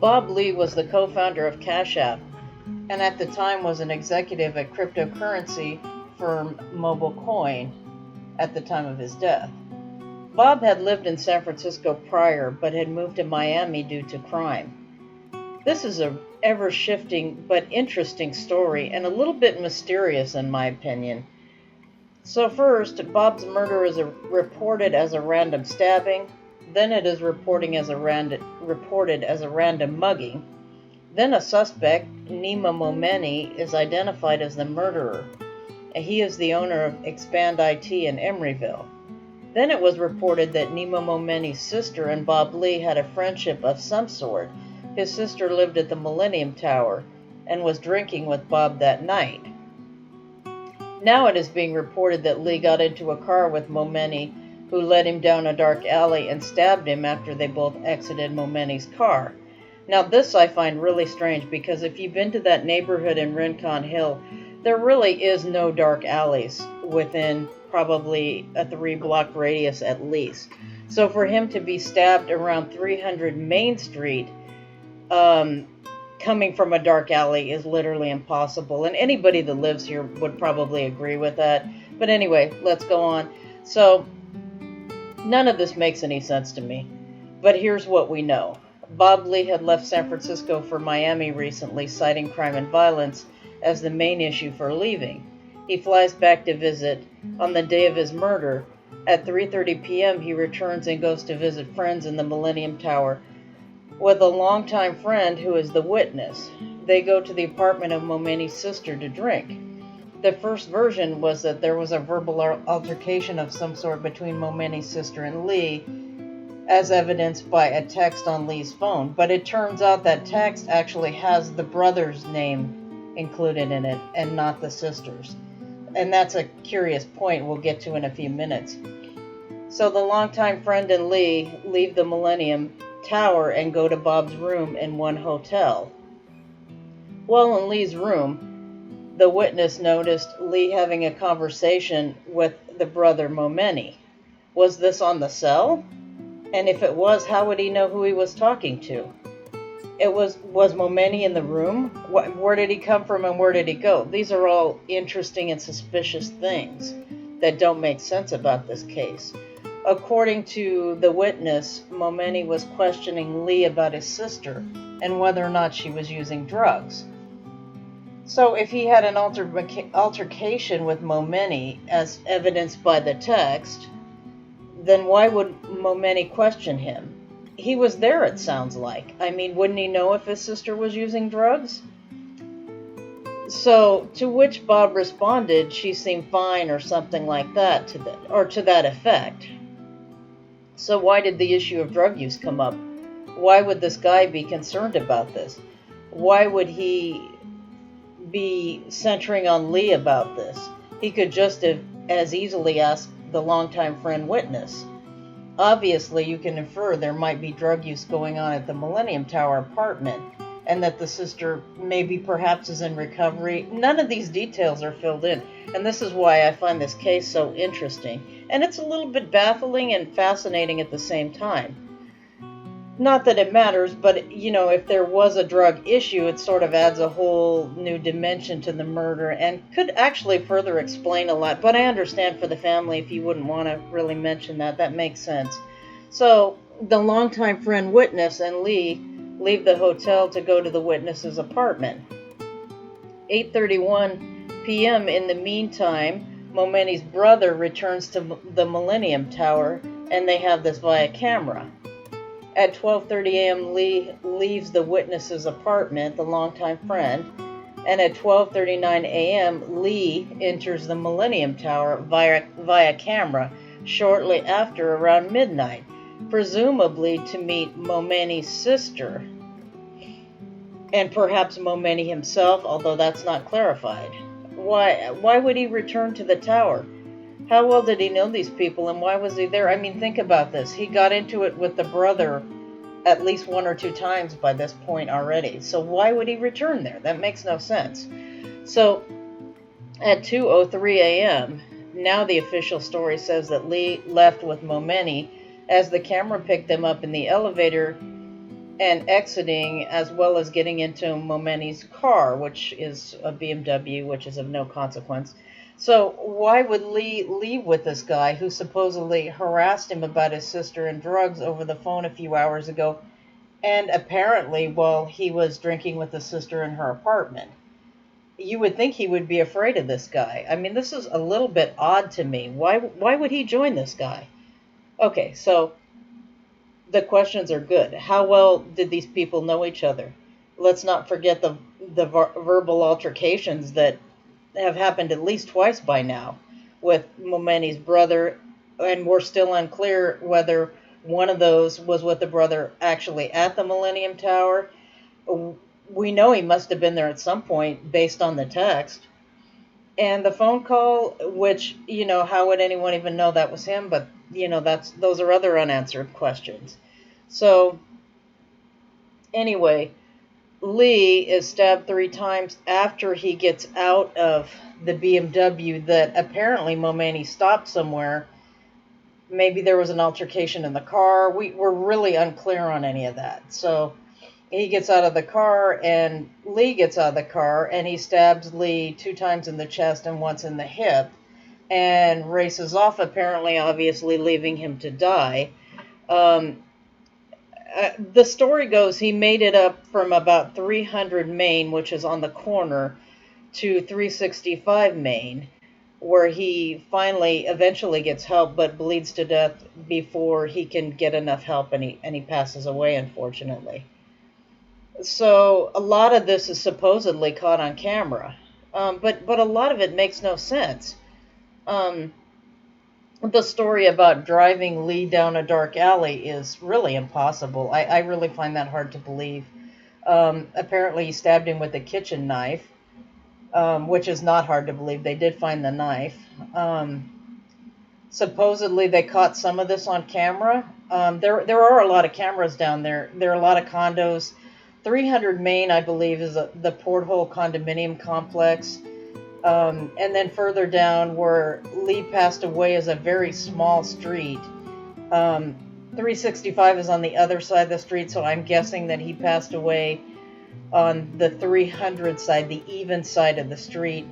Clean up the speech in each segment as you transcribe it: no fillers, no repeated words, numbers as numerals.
Bob Lee was the co-founder of Cash App and at the time was an executive at cryptocurrency firm Mobile Coin at the time of his death. Bob had lived in San Francisco prior but had moved to Miami due to crime. This is a ever-shifting but interesting story and a little bit mysterious in my opinion. So first, Bob's murder is reported as a random stabbing, then it is reported as a random mugging, then a suspect, Nima Momeni, is identified as the murderer. He is the owner of Expand IT in Emeryville. Then it was reported that Nima Momeni's sister and Bob Lee had a friendship of some sort. His sister lived at the Millennium Tower and was drinking with Bob that night. Now it is being reported that Lee got into a car with Momeni, who led him down a dark alley and stabbed him after they both exited Momeni's car. Now this I find really strange because if you've been to that neighborhood in Rincon Hill, there really is no dark alleys within probably a 3-block radius at least. So for him to be stabbed around 300 Main Street, coming from a dark alley is literally impossible. And anybody that lives here would probably agree with that. But anyway, let's go on. So none of this makes any sense to me. But here's what we know. Bob Lee had left San Francisco for Miami recently, citing crime and violence as the main issue for leaving. He flies back to visit on the day of his murder. At 3:30 p.m., he returns and goes to visit friends in the Millennium Tower with a longtime friend who is the witness. They go to the apartment of Momeni's sister to drink. The first version was that there was a verbal altercation of some sort between Momeni's sister and Lee, as evidenced by a text on Lee's phone. But it turns out that text actually has the brother's name included in it and not the sister's. And that's a curious point we'll get to in a few minutes. So the longtime friend and Lee leave the Millennium Tower and go to Bob's room in one hotel. While in Lee's room, the witness noticed Lee having a conversation with the brother Momeni. Was this on the cell? And if it was, how would he know who he was talking to? Was Momeni in the room? Where did he come from and where did he go? These are all interesting and suspicious things that don't make sense about this case. According to the witness, Momeni was questioning Lee about his sister and whether or not she was using drugs. So if he had an altercation with Momeni, as evidenced by the text, then why would Momeni question him? He was there, it sounds like. I mean, wouldn't he know if his sister was using drugs? So, to which Bob responded, she seemed fine or something like that, to that effect. So why did the issue of drug use come up? Why would this guy be concerned about this? Why would he be centering on Lee about this? He could just have as easily asked the longtime friend witness. Obviously, you can infer there might be drug use going on at the Millennium Tower apartment, and that the sister maybe perhaps is in recovery. None of these details are filled in, and this is why I find this case so interesting. And it's a little bit baffling and fascinating at the same time. Not that it matters, but if there was a drug issue, it sort of adds a whole new dimension to the murder and could actually further explain a lot. But I understand for the family if you wouldn't want to really mention that. That makes sense. So the longtime friend witness and Lee leave the hotel to go to the witness's apartment. 8:31 p.m. In the meantime, Momeni's brother returns to the Millennium Tower, and they have this via camera. At 12:30 a.m., Lee leaves the witness's apartment, the longtime friend, and at 12:39 a.m., Lee enters the Millennium Tower via camera shortly after around midnight, presumably to meet Momeni's sister, and perhaps Momeni himself, although that's not clarified. Why would he return to the tower? How well did he know these people, and why was he there? I mean, think about this. He got into it with the brother at least 1 or 2 times by this point already. So why would he return there? That makes no sense. So at 2:03 a.m., now the official story says that Lee left with Momeni. As the camera picked them up in the elevator, and exiting, as well as getting into Momeni's car, which is a BMW, which is of no consequence. So why would Lee leave with this guy who supposedly harassed him about his sister and drugs over the phone a few hours ago, and apparently while he was drinking with his sister in her apartment? You would think he would be afraid of this guy. I mean, this is a little bit odd to me. Why would he join this guy? Okay, so the questions are good. How well did these people know each other? Let's not forget the verbal altercations that have happened at least twice by now with Momeni's brother, and we're still unclear whether one of those was with the brother actually at the Millennium Tower. We know he must have been there at some point based on the text. And the phone call, which, how would anyone even know that was him? But, those are other unanswered questions. So, anyway, Lee is stabbed 3 times after he gets out of the BMW that apparently Momeni stopped somewhere. Maybe there was an altercation in the car. We're really unclear on any of that. So, he gets out of the car, and Lee gets out of the car, and he stabs Lee 2 times in the chest and once in the hip, and races off, apparently, obviously, leaving him to die. The story goes he made it up from about 300 Main, which is on the corner, to 365 Main, where he eventually gets help, but bleeds to death before he can get enough help, and he passes away, unfortunately. So a lot of this is supposedly caught on camera, but a lot of it makes no sense. The story about driving Lee down a dark alley is really impossible. I really find that hard to believe. Apparently he stabbed him with a kitchen knife, which is not hard to believe. They did find the knife. Supposedly they caught some of this on camera. There are a lot of cameras down there. There are a lot of condos. 300 Main, I believe, is the Porthole condominium complex. And then further down where Lee passed away is a very small street. 365 is on the other side of the street, so I'm guessing that he passed away on the 300 side, the even side of the street,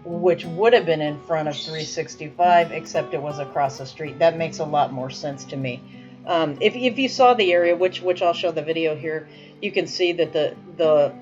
which would have been in front of 365, except it was across the street. That makes a lot more sense to me. If you saw the area, which I'll show the video here, you can see that the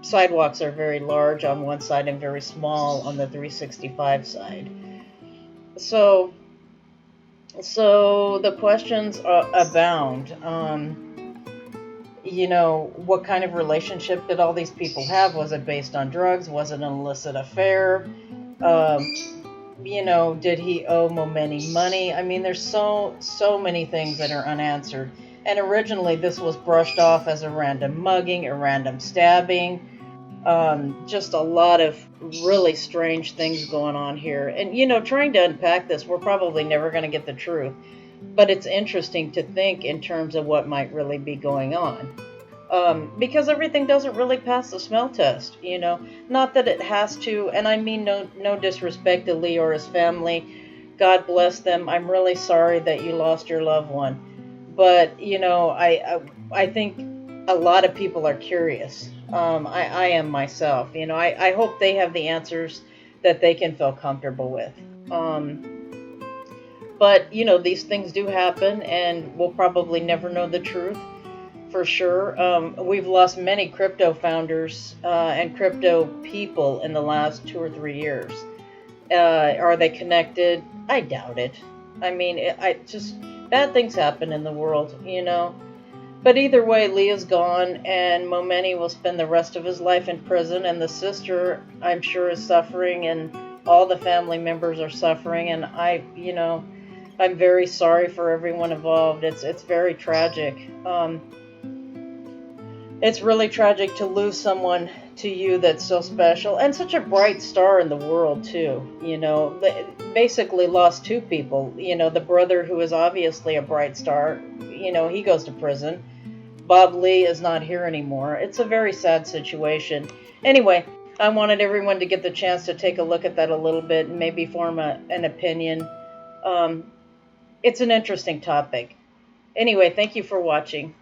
sidewalks are very large on one side and very small on the 365 side. So the questions abound. What kind of relationship did all these people have? Was it based on drugs? Was it an illicit affair? Did he owe Momeni money? I mean, there's so many things that are unanswered. And originally this was brushed off as a random mugging, a random stabbing. Just a lot of really strange things going on here. And, trying to unpack this, we're probably never going to get the truth. But it's interesting to think in terms of what might really be going on. Because everything doesn't really pass the smell test, Not that it has to, and I mean no disrespect to Lee or his family. God bless them. I'm really sorry that you lost your loved one. But, I think a lot of people are curious. I am myself. I hope they have the answers that they can feel comfortable with. But, these things do happen, and we'll probably never know the truth for sure. We've lost many crypto founders and crypto people in the last 2 or 3 years. Are they connected? I doubt it. I mean, just bad things happen in the world, But either way, Lee is gone, and Momeni will spend the rest of his life in prison, and the sister, I'm sure, is suffering, and all the family members are suffering, and I'm very sorry for everyone involved. It's very tragic. It's really tragic to lose someone to you that's so special, and such a bright star in the world, too. They basically lost 2 people. The brother, who is obviously a bright star, he goes to prison. Bob Lee is not here anymore. It's a very sad situation. Anyway, I wanted everyone to get the chance to take a look at that a little bit and maybe form an opinion. It's an interesting topic. Anyway, thank you for watching.